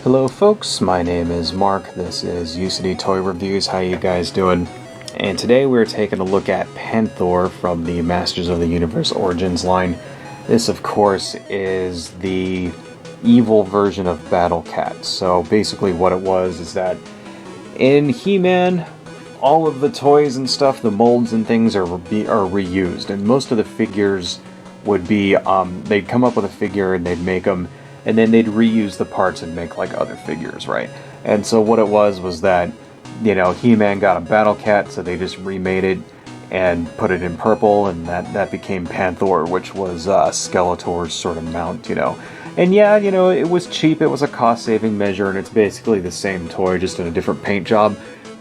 Hello folks, my name is Mark, this is UCD Toy Reviews, how you guys doing? And today we're taking a look at Panthor from the Masters of the Universe Origins line. This of course is the evil version of Battle Cat. So basically what it was is that in He-Man, all of the toys and stuff, the molds and things are reused, and most of the figures would be, they'd come up with a figure and they'd make them, and then they'd reuse the parts and make like other figures, right? And so what it was that, you know, He-Man got a Battle Cat, so they just remade it and put it in purple, and that became Panthor, which was Skeletor's sort of mount, you know. And yeah, you know, it was cheap, it was a cost-saving measure, and it's basically the same toy, just in a different paint job.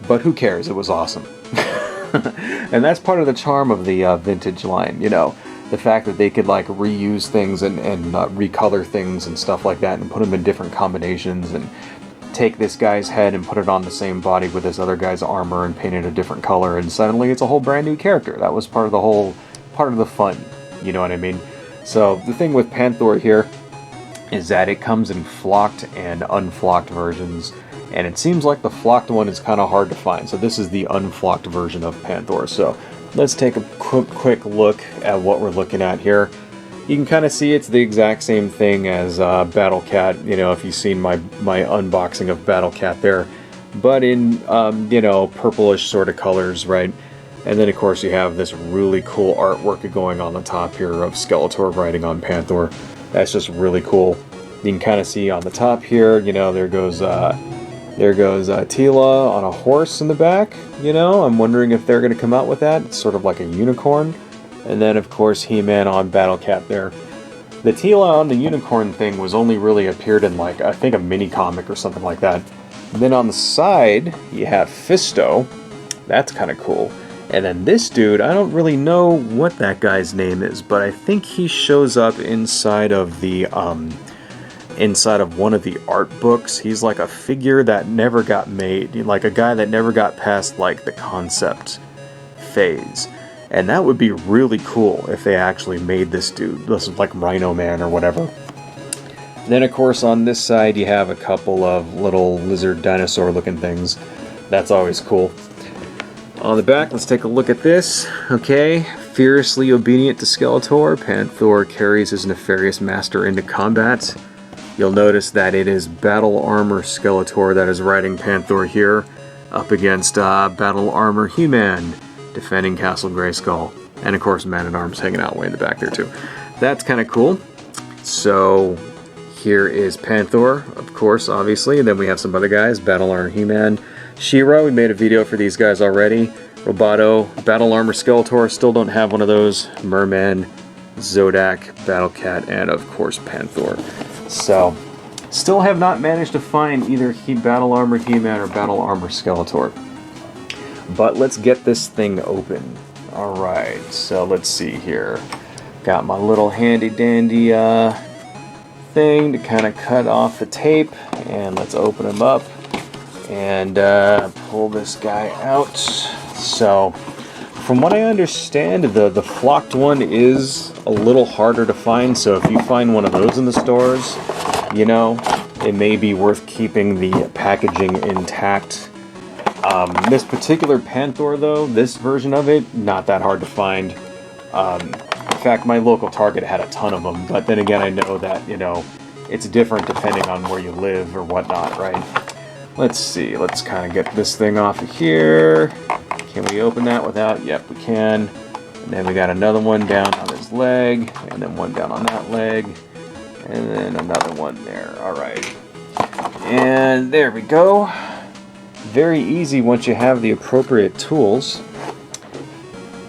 But who cares? It was awesome. And that's part of the charm of the vintage line, you know. The fact that they could like reuse things and recolor things and stuff like that and put them in different combinations and take this guy's head and put it on the same body with this other guy's armor and paint it a different color, and suddenly it's a whole brand new character. That was part of the fun, you know what I mean? So the thing with Panthor here is that it comes in flocked and unflocked versions, and it seems like the flocked one is kind of hard to find. So this is the unflocked version of Panthor. So let's take a quick look at what we're looking at here. You can kind of see it's the exact same thing as Battle Cat, you know, if you've seen my unboxing of Battle Cat there, but in, you know, purplish sort of colors, right? And then of course you have this really cool artwork going on the top here of Skeletor riding on Panthor. That's just really cool. You can kind of see on the top here, you know, there goes Tila on a horse in the back, you know. I'm wondering if they're going to come out with that. It's sort of like a unicorn. And then, of course, He-Man on Battle Cat there. The Tila on the unicorn thing was only really appeared in, like, I think a mini-comic or something like that. And then on the side, you have Fisto. That's kind of cool. And then this dude, I don't really know what that guy's name is, but I think he shows up inside of the, inside of one of the art books. He's like a figure that never got made, like a guy that never got past like the concept phase. And that would be really cool if they actually made this dude. This is like Rhino Man or whatever. Then of course on this side you have a couple of little lizard dinosaur looking things. That's always cool. On the back, let's take a look at this. Okay, fiercely obedient to Skeletor, Panthor carries his nefarious master into combat. You'll notice that it is Battle Armor Skeletor that is riding Panthor here, up against Battle Armor He-Man, defending Castle Grayskull. And of course Man-at-Arms hanging out way in the back there too. That's kind of cool. So here is Panthor, of course, obviously. And then we have some other guys, Battle Armor He-Man, She-Ra. We made a video for these guys already. Roboto, Battle Armor Skeletor, still don't have one of those. Merman, Zodak, Battle Cat, and of course Panthor. So, still have not managed to find either Battle Armor He-Man or Battle Armor Skeletor. But let's get this thing open. Alright, so let's see here. Got my little handy dandy thing to kind of cut off the tape. And let's open him up and pull this guy out. So, from what I understand, the flocked one is a little harder to find, so if you find one of those in the stores, you know, it may be worth keeping the packaging intact. This particular Panthor, though, this version of it, not that hard to find. In fact, my local Target had a ton of them, but then again, I know that, you know, it's different depending on where you live or whatnot, right? Let's see, let's kind of get this thing off of here. Can we open that without? Yep, we can. And then we got another one down on his leg, and then one down on that leg, and then another one there. Alright. And there we go. Very easy once you have the appropriate tools.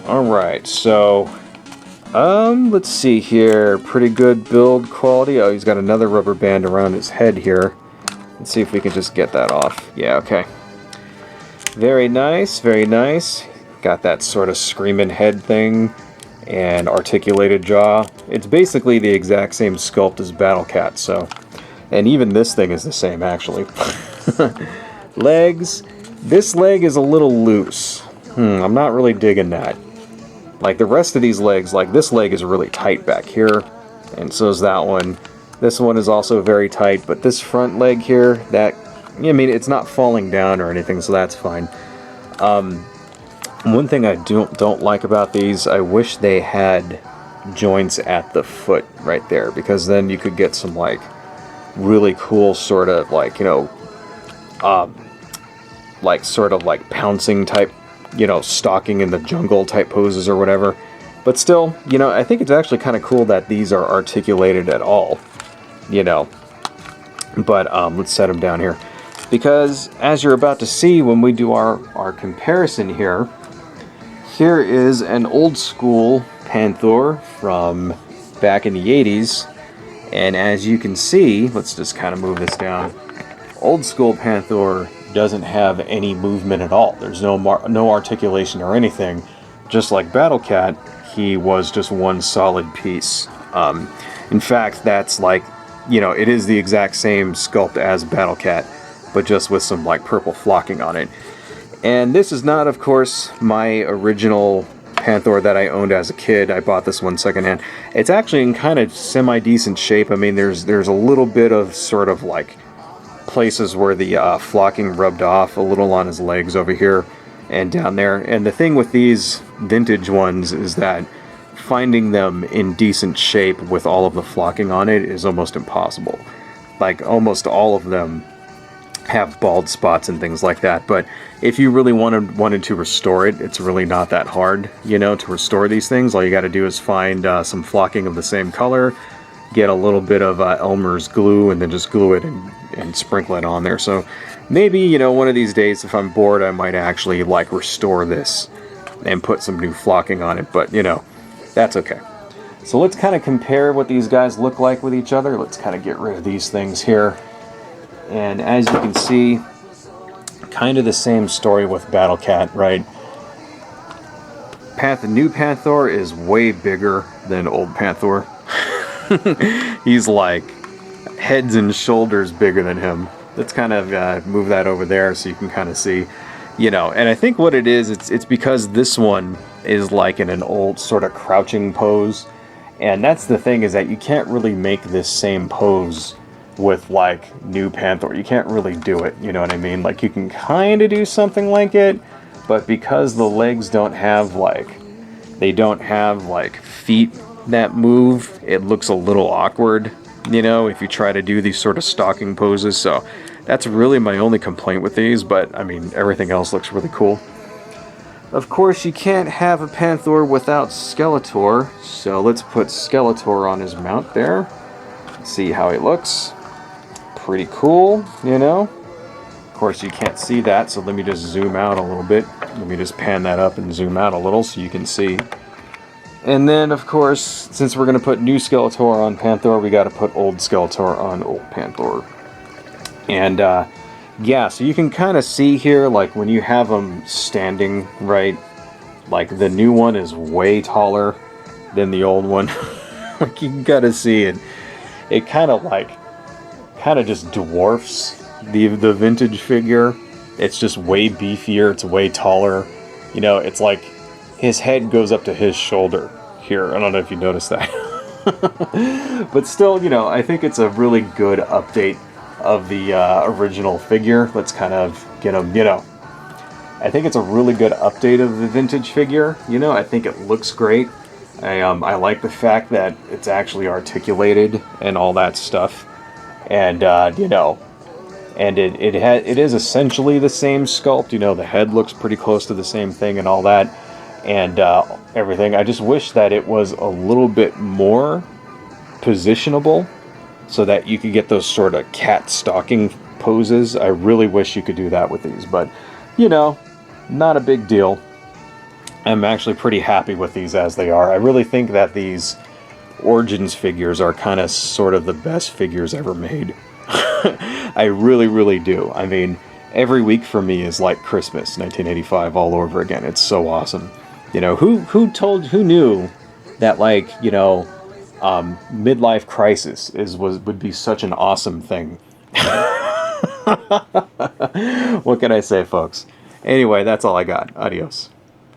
Alright, so let's see here. Pretty good build quality. Oh, he's got another rubber band around his head here. Let's see if we can just get that off. Yeah, okay. Very nice, very nice. Got that sort of screaming head thing and articulated jaw. It's basically the exact same sculpt as Battle Cat, so. And even this thing is the same, actually. Legs. This leg is a little loose. I'm not really digging that. Like the rest of these legs, like this leg is really tight back here, and so is that one. This one is also very tight, but this front leg here, that, I mean, it's not falling down or anything, so that's fine. One thing I don't like about these, I wish they had joints at the foot right there, because then you could get some like really cool sort of like, you know, like sort of like pouncing type, you know, stalking in the jungle type poses or whatever. But still, you know, I think it's actually kind of cool that these are articulated at all, you know. But let's set them down here, because as you're about to see when we do our comparison here, here is an old school Panthor from back in the 80s, and as you can see, let's just kind of move this down. Old school Panthor doesn't have any movement at all. There's no articulation or anything. Just like Battle Cat, he was just one solid piece. In fact, that's like, you know, it is the exact same sculpt as Battle Cat, but just with some like purple flocking on it. And this is not, of course, my original Panthor that I owned as a kid. I bought this one secondhand. It's actually in kind of semi-decent shape. I mean, there's a little bit of sort of like places where the flocking rubbed off a little on his legs over here and down there. And the thing with these vintage ones is that finding them in decent shape with all of the flocking on it is almost impossible. Like, almost all of them have bald spots and things like that, but if you really wanted to restore it, it's really not that hard, you know, to restore these things. All you got to do is find some flocking of the same color, get a little bit of Elmer's glue, and then just glue it and sprinkle it on there. So maybe, you know, one of these days, if I'm bored, I might actually like restore this and put some new flocking on it, but you know, that's okay. So let's kind of compare what these guys look like with each other. Let's kind of get rid of these things here. And as you can see, kind of the same story with Battle Cat, right? New Panthor is way bigger than old Panthor. He's like heads and shoulders bigger than him. Let's kind of move that over there so you can kind of see, you know. And I think what it is, it's because this one is like in an old sort of crouching pose. And that's the thing, is that you can't really make this same pose with like new Panthor. You can't really do it, you know what I mean? Like, you can kind of do something like it, but because the legs don't have like feet that move, it looks a little awkward, you know, if you try to do these sort of stalking poses. So that's really my only complaint with these, but I mean, everything else looks really cool. Of course, you can't have a Panthor without Skeletor, so let's put Skeletor on his mount there. See how he looks. Pretty cool, you know. Of course, you can't see that, so let me just zoom out a little bit. Let me just pan that up and zoom out a little so you can see. And then, of course, since we're going to put new Skeletor on Panthor, we got to put old Skeletor on old Panthor. And, yeah, so you can kind of see here, like, when you have them standing, right, like, the new one is way taller than the old one. Like, you gotta see it. It kind of just dwarfs the vintage figure. It's just way beefier, it's way taller. You know, it's like his head goes up to his shoulder here. I don't know if you noticed that. But still, you know, I think it's a really good update of the original figure. Let's kind of get him, you know. I think it's a really good update of the vintage figure. You know, I think it looks great. I like the fact that it's actually articulated and all that stuff. And, you know, and it is essentially the same sculpt. You know, the head looks pretty close to the same thing and all that. And everything. I just wish that it was a little bit more positionable so that you could get those sort of cat stalking poses. I really wish you could do that with these. But, you know, not a big deal. I'm actually pretty happy with these as they are. I really think that these Origins figures are kind of sort of the best figures ever made. I really, really do. I mean, every week for me is like Christmas 1985 all over again. It's so awesome. You know, who knew that, like, you know, midlife crisis would be such an awesome thing. What can I say, folks? Anyway, that's all I got. Adios.